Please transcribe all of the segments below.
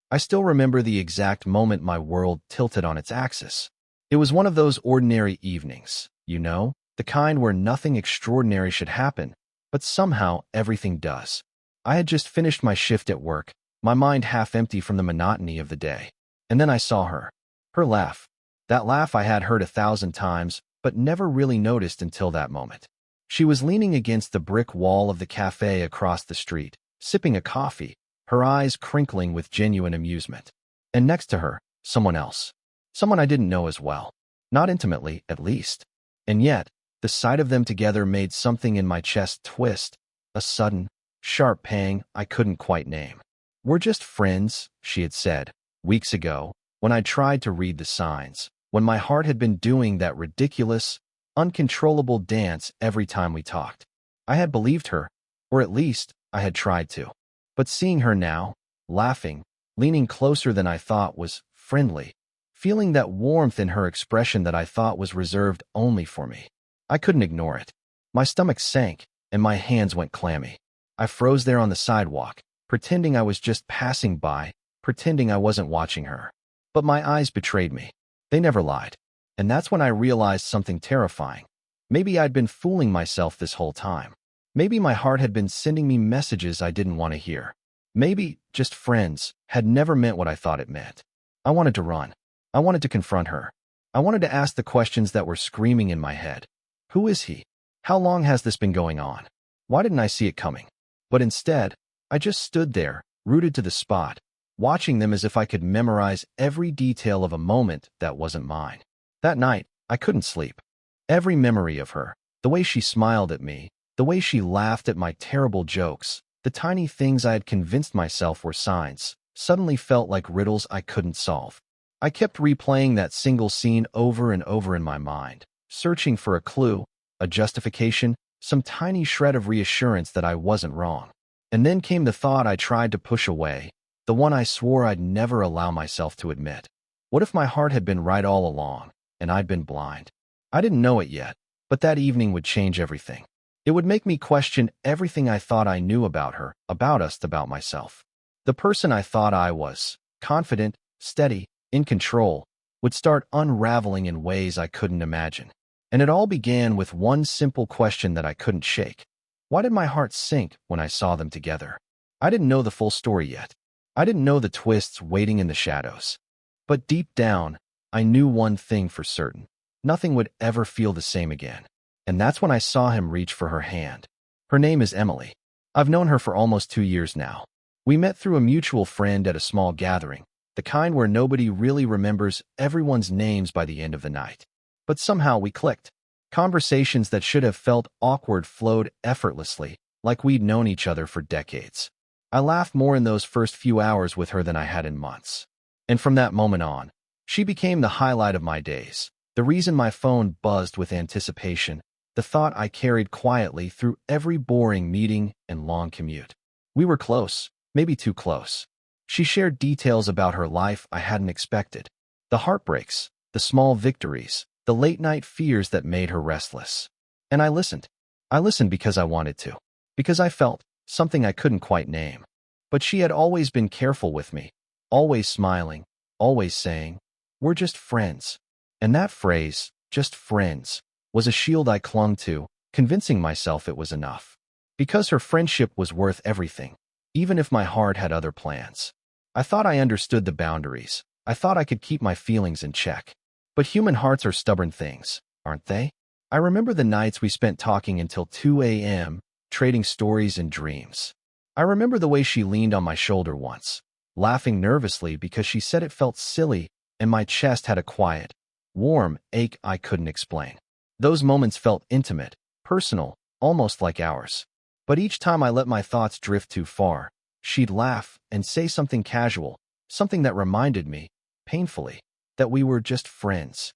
I still remember the exact moment my world tilted on its axis. It was one of those ordinary evenings, the kind where nothing extraordinary should happen, but somehow everything does. I had just finished my shift at work, my mind half empty from the monotony of the day. And then I saw her. Her laugh. That laugh I had heard 1,000 times, but never really noticed until that moment. She was leaning against the brick wall of the cafe across the street, sipping a coffee, her eyes crinkling with genuine amusement. And next to her, someone else. Someone I didn't know as well. Not intimately, at least. And yet, the sight of them together made something in my chest twist, a sudden, sharp pang I couldn't quite name. "We're just friends," she had said, weeks ago, when I tried to read the signs, when my heart had been doing that ridiculous, uncontrollable dance every time we talked. I had believed her, or at least I had tried to. But seeing her now, laughing, leaning closer than I thought was friendly, feeling that warmth in her expression that I thought was reserved only for me, I couldn't ignore it. My stomach sank, and my hands went clammy. I froze there on the sidewalk, pretending I was just passing by, pretending I wasn't watching her. But my eyes betrayed me. They never lied. And that's when I realized something terrifying. Maybe I'd been fooling myself this whole time. Maybe my heart had been sending me messages I didn't want to hear. Maybe just friends had never meant what I thought it meant. I wanted to run. I wanted to confront her. I wanted to ask the questions that were screaming in my head. Who is he? How long has this been going on? Why didn't I see it coming? But instead, I just stood there, rooted to the spot, watching them as if I could memorize every detail of a moment that wasn't mine. That night, I couldn't sleep. Every memory of her, the way she smiled at me, the way she laughed at my terrible jokes, the tiny things I had convinced myself were signs, suddenly felt like riddles I couldn't solve. I kept replaying that single scene over and over in my mind, searching for a clue, a justification, some tiny shred of reassurance that I wasn't wrong. And then came the thought I tried to push away, the one I swore I'd never allow myself to admit. What if my heart had been right all along, and I'd been blind? I didn't know it yet, but that evening would change everything. It would make me question everything I thought I knew about her, about us, about myself. The person I thought I was, confident, steady, in control, would start unraveling in ways I couldn't imagine. And it all began with one simple question that I couldn't shake. Why did my heart sink when I saw them together? I didn't know the full story yet. I didn't know the twists waiting in the shadows. But deep down, I knew one thing for certain. Nothing would ever feel the same again. And that's when I saw him reach for her hand. Her name is Emily. I've known her for almost 2 years now. We met through a mutual friend at a small gathering, the kind where nobody really remembers everyone's names by the end of the night. But somehow we clicked. Conversations that should have felt awkward flowed effortlessly, like we'd known each other for decades. I laughed more in those first few hours with her than I had in months. And from that moment on, she became the highlight of my days, the reason my phone buzzed with anticipation, the thought I carried quietly through every boring meeting and long commute. We were close, maybe too close. She shared details about her life I hadn't expected. The heartbreaks, the small victories, the late-night fears that made her restless. And I listened. I listened because I wanted to. Because I felt something I couldn't quite name. But she had always been careful with me, always smiling, always saying, "We're just friends." And that phrase, just friends, was a shield I clung to, convincing myself it was enough. Because her friendship was worth everything, even if my heart had other plans. I thought I understood the boundaries. I thought I could keep my feelings in check. But human hearts are stubborn things, aren't they? I remember the nights we spent talking until 2 a.m., trading stories and dreams. I remember the way she leaned on my shoulder once, laughing nervously because she said it felt silly, and my chest had a quiet, warm ache I couldn't explain. Those moments felt intimate, personal, almost like ours. But each time I let my thoughts drift too far, she'd laugh and say something casual, something that reminded me, painfully, that we were just friends.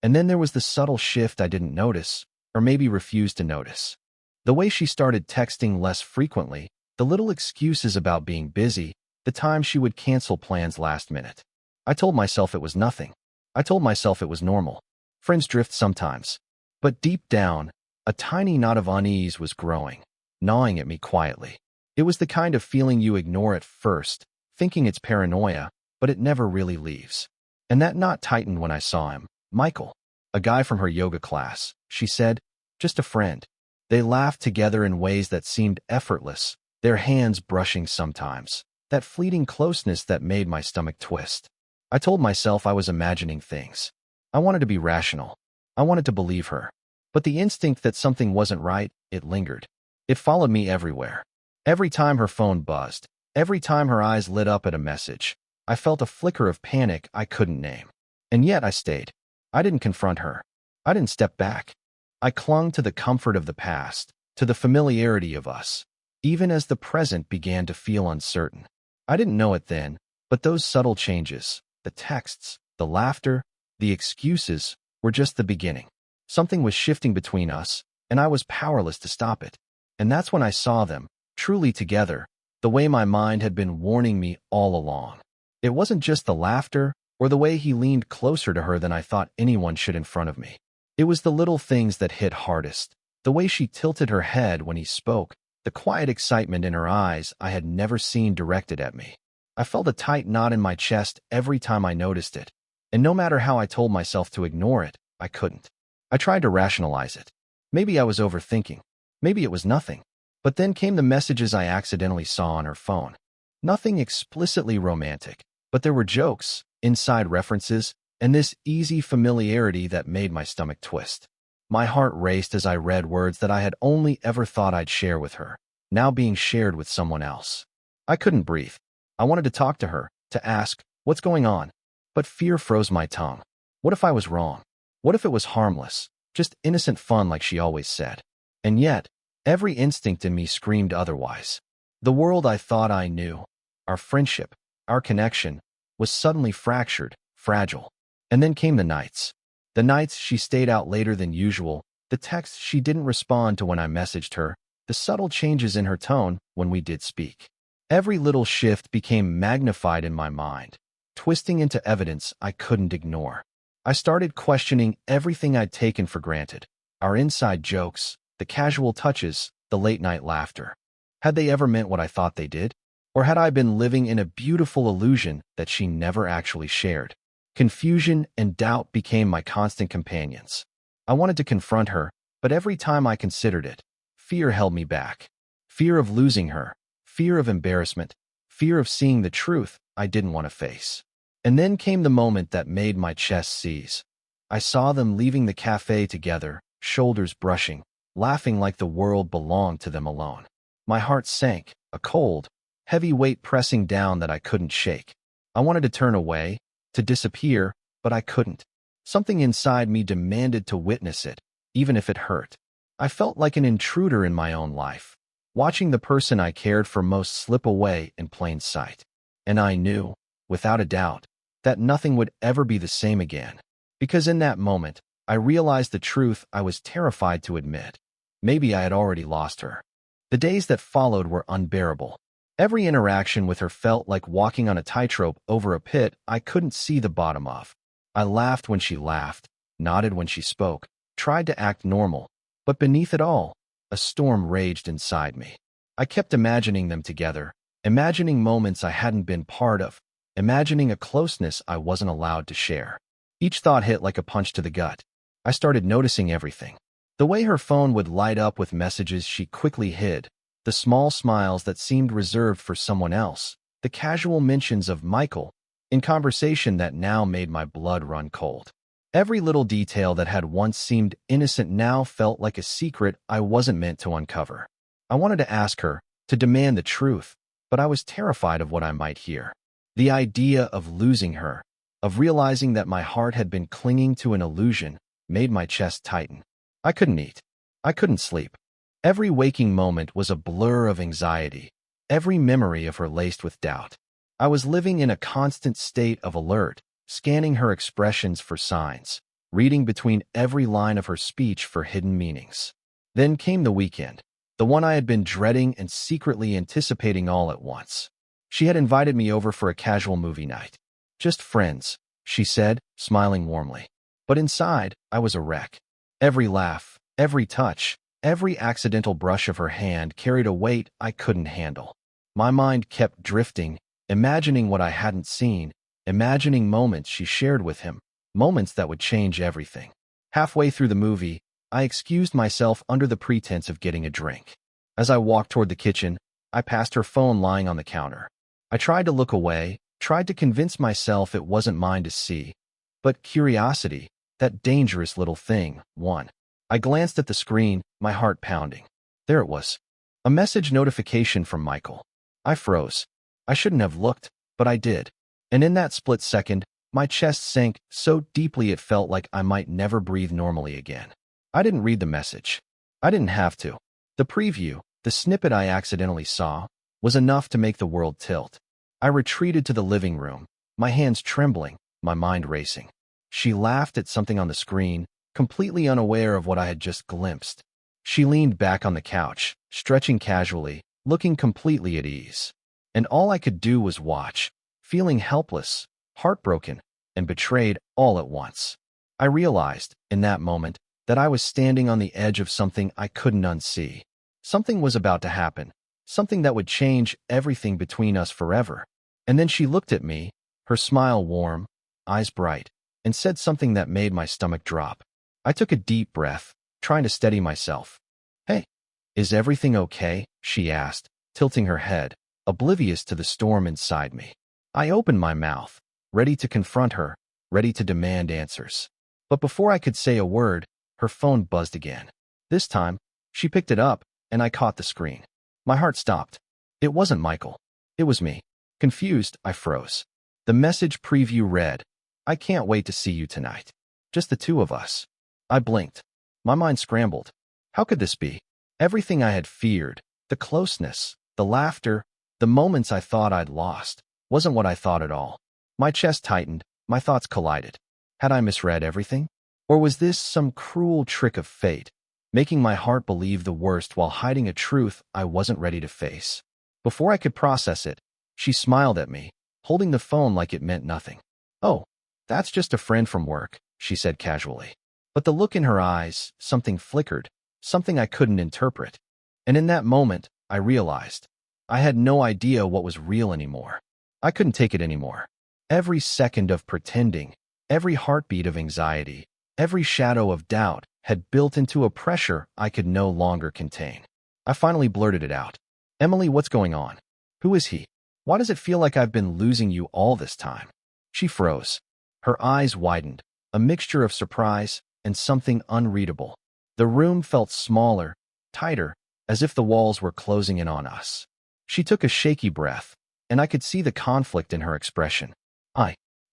And then there was the subtle shift I didn't notice, or maybe refused to notice. The way she started texting less frequently, the little excuses about being busy, the time she would cancel plans last minute. I told myself it was nothing. I told myself it was normal. Friends drift sometimes. But deep down, a tiny knot of unease was growing, gnawing at me quietly. It was the kind of feeling you ignore at first, thinking it's paranoia, but it never really leaves. And that knot tightened when I saw him. Michael, a guy from her yoga class, she said, just a friend. They laughed together in ways that seemed effortless, their hands brushing sometimes, that fleeting closeness that made my stomach twist. I told myself I was imagining things. I wanted to be rational. I wanted to believe her. But the instinct that something wasn't right, it lingered. It followed me everywhere. Every time her phone buzzed, every time her eyes lit up at a message, I felt a flicker of panic I couldn't name. And yet I stayed. I didn't confront her. I didn't step back. I clung to the comfort of the past, to the familiarity of us, even as the present began to feel uncertain. I didn't know it then, but those subtle changes, the texts, the laughter, the excuses, were just the beginning. Something was shifting between us, and I was powerless to stop it. And that's when I saw them, truly together, the way my mind had been warning me all along. It wasn't just the laughter, or the way he leaned closer to her than I thought anyone should in front of me. It was the little things that hit hardest, the way she tilted her head when he spoke, the quiet excitement in her eyes I had never seen directed at me. I felt a tight knot in my chest every time I noticed it, and no matter how I told myself to ignore it, I couldn't. I tried to rationalize it. Maybe I was overthinking. Maybe it was nothing. But then came the messages I accidentally saw on her phone. Nothing explicitly romantic, but there were jokes, inside references, and this easy familiarity that made my stomach twist. My heart raced as I read words that I had only ever thought I'd share with her, now being shared with someone else. I couldn't breathe. I wanted to talk to her, to ask, what's going on? But fear froze my tongue. What if I was wrong? What if it was harmless, just innocent fun like she always said? And yet, every instinct in me screamed otherwise. The world I thought I knew, our friendship, our connection, was suddenly fractured, fragile. And then came the nights. The nights she stayed out later than usual, the texts she didn't respond to when I messaged her, the subtle changes in her tone when we did speak. Every little shift became magnified in my mind, twisting into evidence I couldn't ignore. I started questioning everything I'd taken for granted, our inside jokes, the casual touches, the late-night laughter. Had they ever meant what I thought they did? Or had I been living in a beautiful illusion that she never actually shared? Confusion and doubt became my constant companions. I wanted to confront her, but every time I considered it, fear held me back. Fear of losing her, fear of embarrassment, fear of seeing the truth I didn't want to face. And then came the moment that made my chest seize. I saw them leaving the cafe together, shoulders brushing, laughing like the world belonged to them alone. My heart sank, a cold, heavy weight pressing down that I couldn't shake. I wanted to turn away, to disappear, but I couldn't. Something inside me demanded to witness it, even if it hurt. I felt like an intruder in my own life, watching the person I cared for most slip away in plain sight. And I knew, without a doubt, that nothing would ever be the same again. Because in that moment, I realized the truth I was terrified to admit. Maybe I had already lost her. The days that followed were unbearable. Every interaction with her felt like walking on a tightrope over a pit I couldn't see the bottom of. I laughed when she laughed, nodded when she spoke, tried to act normal, but beneath it all, a storm raged inside me. I kept imagining them together, imagining moments I hadn't been part of, imagining a closeness I wasn't allowed to share. Each thought hit like a punch to the gut. I started noticing everything. The way her phone would light up with messages she quickly hid, the small smiles that seemed reserved for someone else, the casual mentions of Michael, in conversation that now made my blood run cold. Every little detail that had once seemed innocent now felt like a secret I wasn't meant to uncover. I wanted to ask her, to demand the truth, but I was terrified of what I might hear. The idea of losing her, of realizing that my heart had been clinging to an illusion, made my chest tighten. I couldn't eat. I couldn't sleep. Every waking moment was a blur of anxiety, every memory of her laced with doubt. I was living in a constant state of alert, scanning her expressions for signs, reading between every line of her speech for hidden meanings. Then came the weekend, the one I had been dreading and secretly anticipating all at once. She had invited me over for a casual movie night. Just friends, she said, smiling warmly. But inside, I was a wreck. Every laugh, every touch, every accidental brush of her hand carried a weight I couldn't handle. My mind kept drifting, imagining what I hadn't seen, imagining moments she shared with him, moments that would change everything. Halfway through the movie, I excused myself under the pretense of getting a drink. As I walked toward the kitchen, I passed her phone lying on the counter. I tried to look away, tried to convince myself it wasn't mine to see. But curiosity, that dangerous little thing, won. I glanced at the screen, my heart pounding. There it was. A message notification from Michael. I froze. I shouldn't have looked, but I did. And in that split second, my chest sank so deeply it felt like I might never breathe normally again. I didn't read the message. I didn't have to. The preview, the snippet I accidentally saw, was enough to make the world tilt. I retreated to the living room, my hands trembling, my mind racing. She laughed at something on the screen, completely unaware of what I had just glimpsed. She leaned back on the couch, stretching casually, looking completely at ease. And all I could do was watch, feeling helpless, heartbroken, and betrayed all at once. I realized, in that moment, that I was standing on the edge of something I couldn't unsee. Something was about to happen, something that would change everything between us forever. And then she looked at me, her smile warm, eyes bright, and said something that made my stomach drop. I took a deep breath, trying to steady myself. "Hey, is everything okay?" she asked, tilting her head, oblivious to the storm inside me. I opened my mouth, ready to confront her, ready to demand answers. But before I could say a word, her phone buzzed again. This time, she picked it up, and I caught the screen. My heart stopped. It wasn't Michael. It was me. Confused, I froze. The message preview read, "I can't wait to see you tonight. Just the two of us." I blinked. My mind scrambled. How could this be? Everything I had feared, the closeness, the laughter, the moments I thought I'd lost, wasn't what I thought at all. My chest tightened, my thoughts collided. Had I misread everything? Or was this some cruel trick of fate, making my heart believe the worst while hiding a truth I wasn't ready to face? Before I could process it, she smiled at me, holding the phone like it meant nothing. "Oh, that's just a friend from work," she said casually. But the look in her eyes, something flickered, something I couldn't interpret. And in that moment, I realized I had no idea what was real anymore. I couldn't take it anymore. Every second of pretending, every heartbeat of anxiety, every shadow of doubt had built into a pressure I could no longer contain. I finally blurted it out. "Emily, what's going on? Who is he? Why does it feel like I've been losing you all this time?" She froze. Her eyes widened, a mixture of surprise and something unreadable. The room felt smaller, tighter, as if the walls were closing in on us. She took a shaky breath, and I could see the conflict in her expression.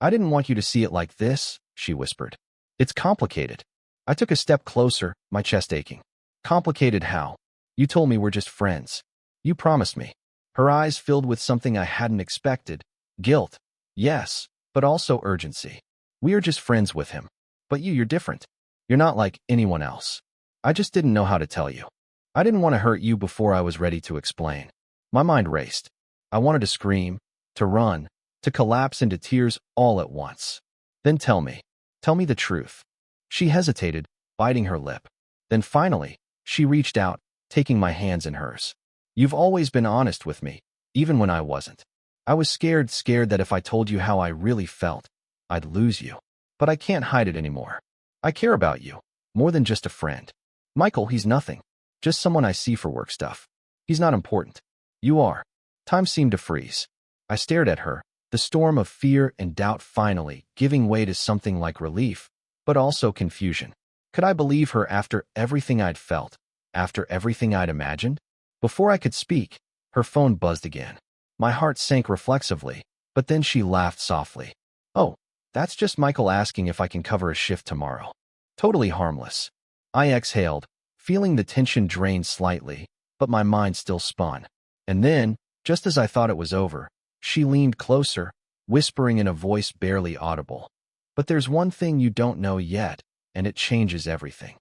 I didn't want you to see it like this," she whispered. "It's complicated." I took a step closer, my chest aching. "Complicated how? You told me we're just friends. You promised me." Her eyes filled with something I hadn't expected. Guilt, yes, but also urgency. "We are just friends with him. But you're different. You're not like anyone else. I just didn't know how to tell you. I didn't want to hurt you before I was ready to explain." My mind raced. I wanted to scream, to run, to collapse into tears all at once. "Then tell me the truth." She hesitated, biting her lip. Then finally, she reached out, taking my hands in hers. "You've always been honest with me, even when I wasn't. I was scared that if I told you how I really felt, I'd lose you. But I can't hide it anymore. I care about you, more than just a friend. Michael, he's nothing. Just someone I see for work stuff. He's not important. You are." Time seemed to freeze. I stared at her, the storm of fear and doubt finally giving way to something like relief, but also confusion. Could I believe her after everything I'd felt, after everything I'd imagined? Before I could speak, her phone buzzed again. My heart sank reflexively, but then she laughed softly. "Oh, that's just Michael asking if I can cover a shift tomorrow. Totally harmless." I exhaled, feeling the tension drain slightly, but my mind still spun. And then, just as I thought it was over, she leaned closer, whispering in a voice barely audible. "But there's one thing you don't know yet, and it changes everything."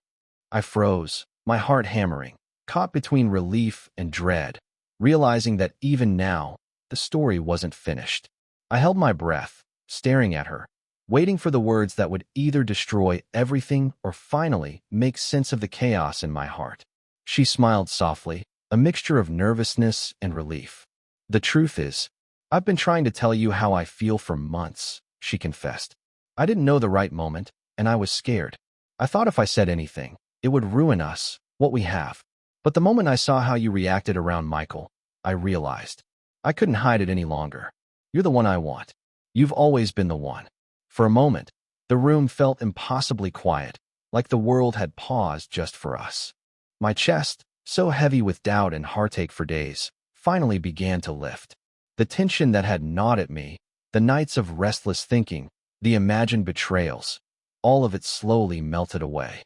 I froze, my heart hammering, caught between relief and dread, realizing that even now, the story wasn't finished. I held my breath, staring at her, waiting for the words that would either destroy everything or finally make sense of the chaos in my heart. She smiled softly, a mixture of nervousness and relief. "The truth is, I've been trying to tell you how I feel for months, she confessed. I didn't know the right moment, and I was scared. I thought if I said anything, it would ruin us, what we have. But the moment I saw how you reacted around Michael, I realized. I couldn't hide it any longer. You're the one I want. You've always been the one. For a moment, the room felt impossibly quiet, like the world had paused just for us. My chest, so heavy with doubt and heartache for days, finally began to lift. The tension that had gnawed at me, the nights of restless thinking, the imagined betrayals, all of it slowly melted away.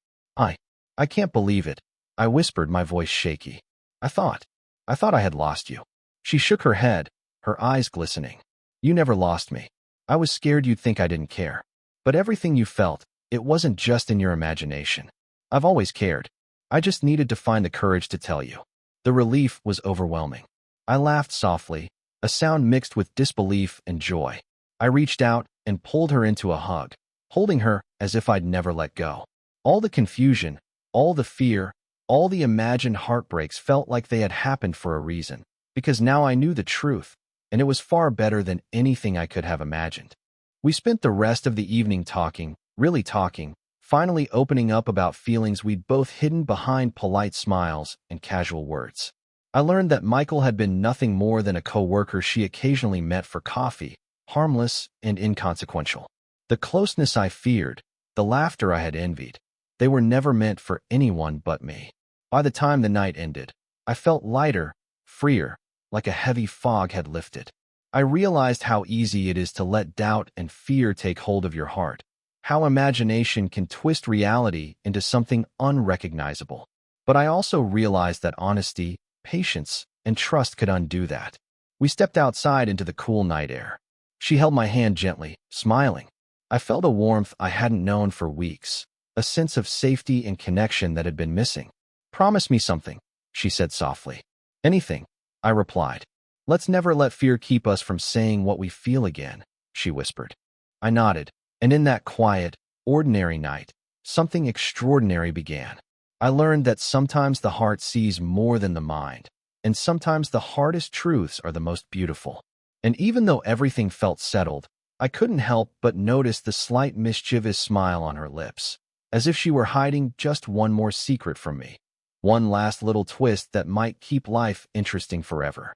I can't believe it, I whispered, my voice shaky. I thought I had lost you. She shook her head, her eyes glistening. You never lost me. I was scared you'd think I didn't care. But everything you felt, it wasn't just in your imagination. I've always cared. I just needed to find the courage to tell you. The relief was overwhelming. I laughed softly, a sound mixed with disbelief and joy. I reached out and pulled her into a hug, holding her as if I'd never let go. All the confusion, all the fear, all the imagined heartbreaks felt like they had happened for a reason, because now I knew the truth, and it was far better than anything I could have imagined. We spent the rest of the evening talking, really talking, finally opening up about feelings we'd both hidden behind polite smiles and casual words. I learned that Michael had been nothing more than a coworker she occasionally met for coffee, harmless and inconsequential. The closeness I feared, the laughter I had envied, they were never meant for anyone but me. By the time the night ended, I felt lighter, freer, like a heavy fog had lifted. I realized how easy it is to let doubt and fear take hold of your heart, how imagination can twist reality into something unrecognizable. But I also realized that honesty, patience, and trust could undo that. We stepped outside into the cool night air. She held my hand gently, smiling. I felt a warmth I hadn't known for weeks, a sense of safety and connection that had been missing. Promise me something, she said softly. Anything, I replied. Let's never let fear keep us from saying what we feel again, she whispered. I nodded, and in that quiet, ordinary night, something extraordinary began. I learned that sometimes the heart sees more than the mind, and sometimes the hardest truths are the most beautiful. And even though everything felt settled, I couldn't help but notice the slight mischievous smile on her lips, as if she were hiding just one more secret from me. One last little twist that might keep life interesting forever.